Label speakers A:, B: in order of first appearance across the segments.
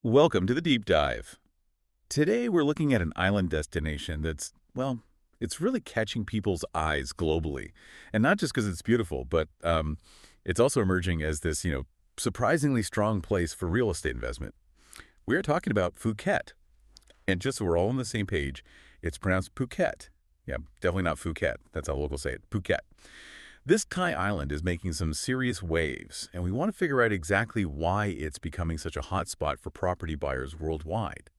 A: Welcome to the Deep Dive. Today we're looking at an island destination that's, well, it's really catching people's eyes globally. And not just because it's beautiful, but it's also emerging as this, surprisingly strong place for real estate investment. We are talking about Phuket. And just so we're all on the same page, it's pronounced Phuket. Yeah, definitely not Phuket. That's how locals say it, Phuket. This Thai island is making some serious waves, and we want to figure out exactly why it's becoming such a hot spot for property buyers worldwide.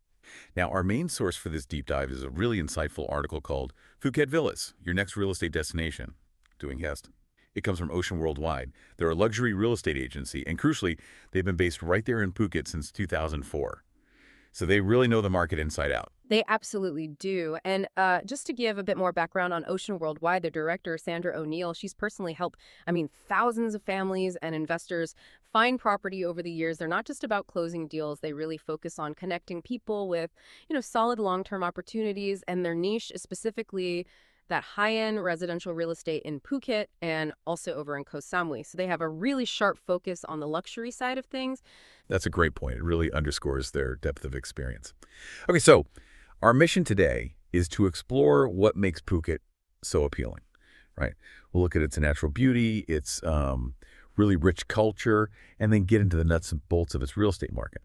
A: Now, our main source for this deep dive is a really insightful article called Phuket Villas, Your Next Real Estate Destination, doing Hest. It comes from Ocean Worldwide. They're a luxury real estate agency, and crucially, they've been based right there in Phuket since 2004. So they really know the market inside out.
B: They absolutely do. And just to give a bit more background on Ocean Worldwide, the director, Sandra O'Neill, she's personally helped, thousands of families and investors find property over the years. They're not just about closing deals. They really focus on connecting people with, solid long-term opportunities. And their niche is specifically that high-end residential real estate in Phuket and also over in Koh Samui. So they have a really sharp focus on the luxury side of things.
A: That's a great point. It really underscores their depth of experience. Okay, so our mission today is to explore what makes Phuket so appealing, right? We'll look at its natural beauty, its really rich culture, and then get into the nuts and bolts of its real estate market.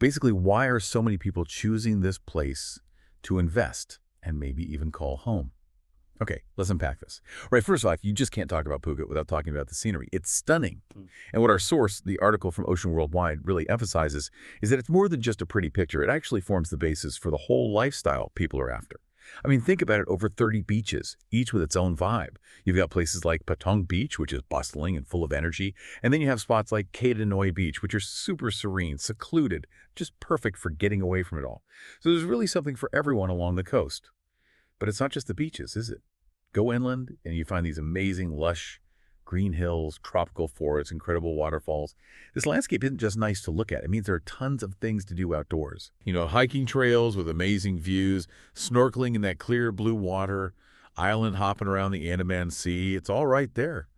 A: Basically, why are so many people choosing this place to invest and maybe even call home? Okay, let's unpack this. All right, first off, you just can't talk about Phuket without talking about the scenery. It's stunning. And what our source, the article from Ocean Worldwide, really emphasizes is that it's more than just a pretty picture. It actually forms the basis for the whole lifestyle people are after. I mean, think about it, over 30 beaches, each with its own vibe. You've got places like Patong Beach, which is bustling and full of energy. And then you have spots like Koh Samui Beach, which are super serene, secluded, just perfect for getting away from it all. So there's really something for everyone along the coast. But it's not just the beaches, is it? Go inland, and you find these amazing, lush, green hills, tropical forests, incredible waterfalls. This landscape isn't just nice to look at. It means there are tons of things to do outdoors. Hiking trails with amazing views, snorkeling in that clear blue water, island hopping around the Andaman Sea. It's all right there.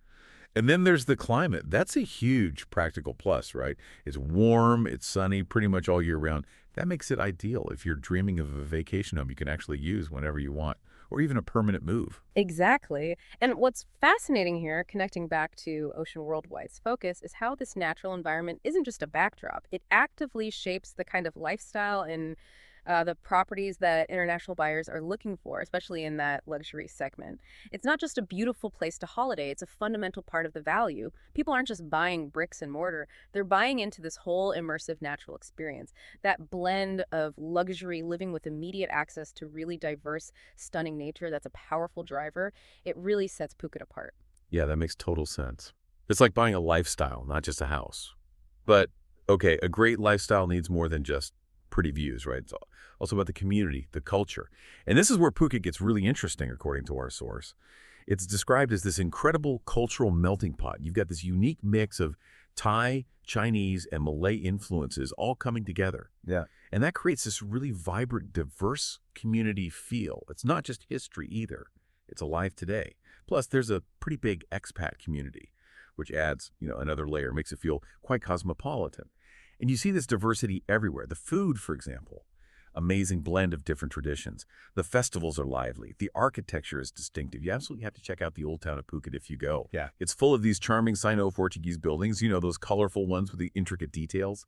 A: And then there's the climate. That's a huge practical plus, right? It's warm, it's sunny pretty much all year round. That makes it ideal if you're dreaming of a vacation home you can actually use whenever you want, or even a permanent move.
B: Exactly. And what's fascinating here, connecting back to Ocean Worldwide's focus, is how this natural environment isn't just a backdrop. It actively shapes the kind of lifestyle and the properties that international buyers are looking for, especially in that luxury segment. It's not just a beautiful place to holiday, it's a fundamental part of the value. People aren't just buying bricks and mortar, they're buying into this whole immersive natural experience. That blend of luxury, living with immediate access to really diverse, stunning nature, that's a powerful driver. It really sets Phuket apart.
A: Yeah, that makes total sense. It's like buying a lifestyle, not just a house. But, okay, a great lifestyle needs more than just pretty views, right? It's also about the community, the culture. And this is where Phuket gets really interesting, according to our source. It's described as this incredible cultural melting pot. You've got this unique mix of Thai, Chinese, and Malay influences all coming together.
C: Yeah.
A: And that creates this really vibrant, diverse community feel. It's not just history either. It's alive today. Plus, there's a pretty big expat community, which adds, another layer, makes it feel quite cosmopolitan. And you see this diversity everywhere. The food, for example, amazing blend of different traditions. The festivals are lively. The architecture is distinctive. You absolutely have to check out the old town of Phuket if you go.
C: Yeah.
A: It's full of these charming Sino-Portuguese buildings, those colorful ones with the intricate details.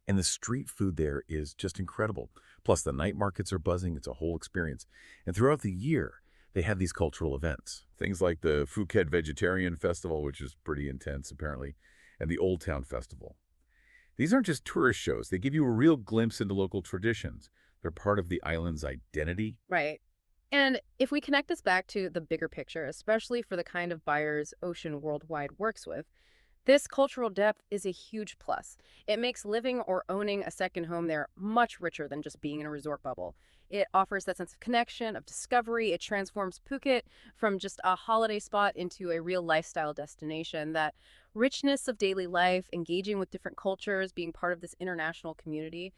A: And the street food there is just incredible. Plus, the night markets are buzzing. It's a whole experience. And throughout the year, they have these cultural events. Things like the Phuket Vegetarian Festival, which is pretty intense, apparently, and the Old Town Festival. These aren't just tourist shows. They give you a real glimpse into local traditions. They're part of the island's identity.
B: Right. And if we connect this back to the bigger picture, especially for the kind of buyers Ocean Worldwide works with, this cultural depth is a huge plus. It makes living or owning a second home there much richer than just being in a resort bubble. It offers that sense of connection, of discovery. It transforms Phuket from just a holiday spot into a real lifestyle destination. That richness of daily life, engaging with different cultures, being part of this international community,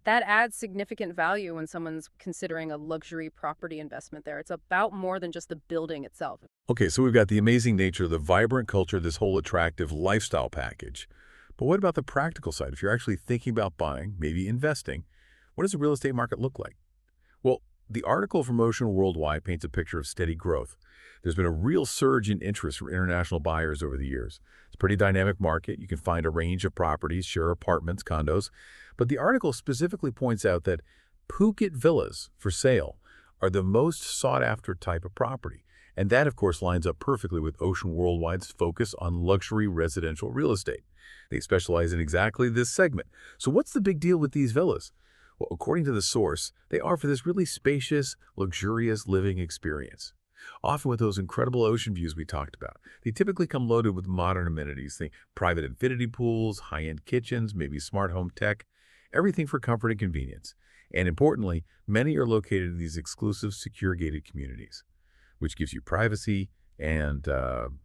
B: that adds significant value when someone's considering a luxury property investment there. It's about more than just the building itself.
A: Okay, so we've got the amazing nature, the vibrant culture, this whole attractive lifestyle package. But what about the practical side? If you're actually thinking about buying, maybe investing, what does the real estate market look like? Well, the article from Ocean Worldwide paints a picture of steady growth. There's been a real surge in interest from international buyers over the years. It's a pretty dynamic market. You can find a range of properties, share apartments, condos. But the article specifically points out that Phuket villas for sale are the most sought-after type of property. And that, of course, lines up perfectly with Ocean Worldwide's focus on luxury residential real estate. They specialize in exactly this segment. So what's the big deal with these villas? Well, according to the source, they offer this really spacious, luxurious living experience. Often with those incredible ocean views we talked about. They typically come loaded with modern amenities, think private infinity pools, high-end kitchens, maybe smart home tech, everything for comfort and convenience. And importantly, many are located in these exclusive, secure gated communities, which gives you privacy and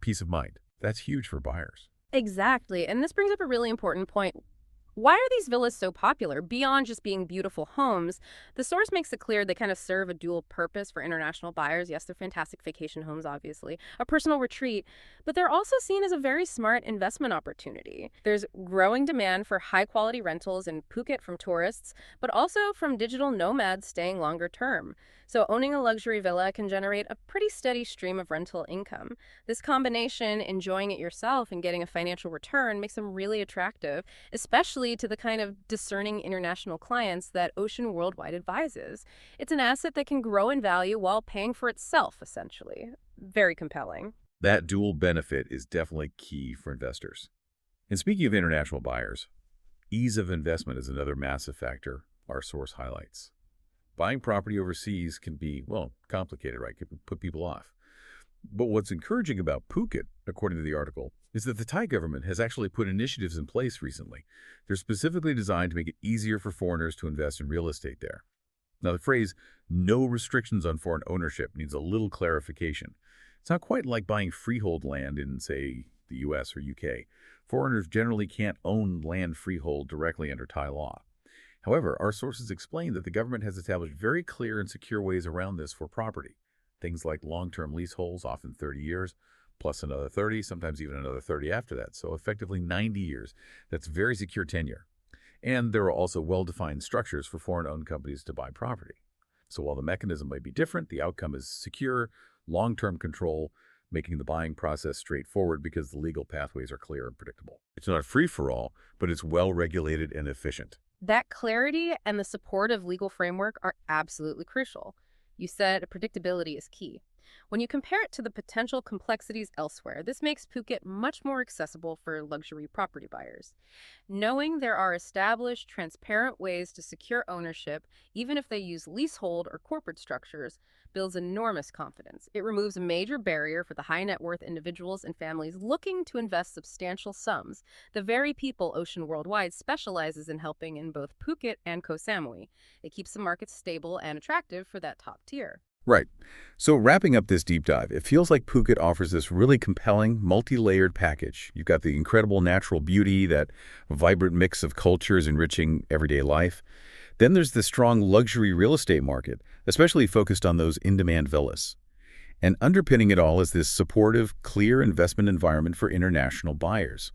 A: peace of mind. That's huge for buyers.
B: Exactly. And this brings up a really important point. Why are these villas so popular? Beyond just being beautiful homes, the source makes it clear they kind of serve a dual purpose for international buyers. Yes, they're fantastic vacation homes, obviously, a personal retreat, but they're also seen as a very smart investment opportunity. There's growing demand for high-quality rentals in Phuket from tourists, but also from digital nomads staying longer term. So owning a luxury villa can generate a pretty steady stream of rental income. This combination, enjoying it yourself and getting a financial return, makes them really attractive, especially to the kind of discerning international clients that Ocean Worldwide advises. It's an asset that can grow in value while paying for itself, essentially. Very compelling.
A: That dual benefit is definitely key for investors. And speaking of international buyers, ease of investment is another massive factor our source highlights. Buying property overseas can be, well, complicated, right? Can put people off. But what's encouraging about Phuket, according to the article, is that the Thai government has actually put initiatives in place recently. They're specifically designed to make it easier for foreigners to invest in real estate there. Now, the phrase, no restrictions on foreign ownership, needs a little clarification. It's not quite like buying freehold land in, say, the US or UK. Foreigners generally can't own land freehold directly under Thai law. However, our sources explain that the government has established very clear and secure ways around this for property. Things like long-term leaseholds, often 30 years, plus another 30, sometimes even another 30 after that. So effectively 90 years. That's very secure tenure. And there are also well-defined structures for foreign-owned companies to buy property. So while the mechanism might be different, the outcome is secure, long-term control, making the buying process straightforward because the legal pathways are clear and predictable. It's not free-for-all, but it's well-regulated and efficient.
B: That clarity and the supportive legal framework are absolutely crucial. You said predictability is key. When you compare it to the potential complexities elsewhere, this makes Phuket much more accessible for luxury property buyers. Knowing there are established, transparent ways to secure ownership, even if they use leasehold or corporate structures, builds enormous confidence. It removes a major barrier for the high net worth individuals and families looking to invest substantial sums, the very people Ocean Worldwide specializes in helping in both Phuket and Koh Samui. It keeps the market stable and attractive for that top tier.
A: Right. So wrapping up this deep dive, it feels like Phuket offers this really compelling, multi-layered package. You've got the incredible natural beauty, that vibrant mix of cultures enriching everyday life. Then there's the strong luxury real estate market, especially focused on those in-demand villas. And underpinning it all is this supportive, clear investment environment for international buyers.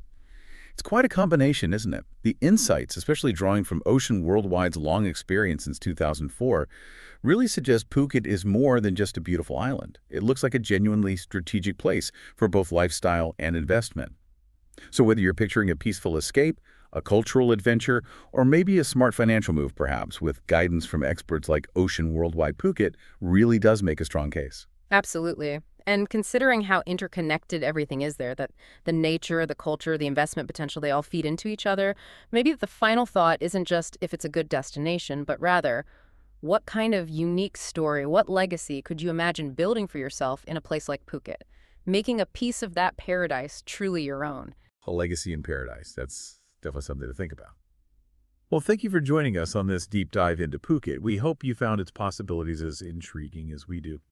A: It's quite a combination, isn't it? The insights, especially drawing from Ocean Worldwide's long experience since 2004, really suggest Phuket is more than just a beautiful island. It looks like a genuinely strategic place for both lifestyle and investment. So whether you're picturing a peaceful escape, a cultural adventure, or maybe a smart financial move perhaps, with guidance from experts like Ocean Worldwide, Phuket really does make a strong case.
B: Absolutely. And considering how interconnected everything is there, that the nature, the culture, the investment potential, they all feed into each other, maybe the final thought isn't just if it's a good destination, but rather, what kind of unique story, what legacy could you imagine building for yourself in a place like Phuket, making a piece of that paradise truly your own?
A: A legacy in paradise. That's definitely something to think about. Well, thank you for joining us on this deep dive into Phuket. We hope you found its possibilities as intriguing as we do.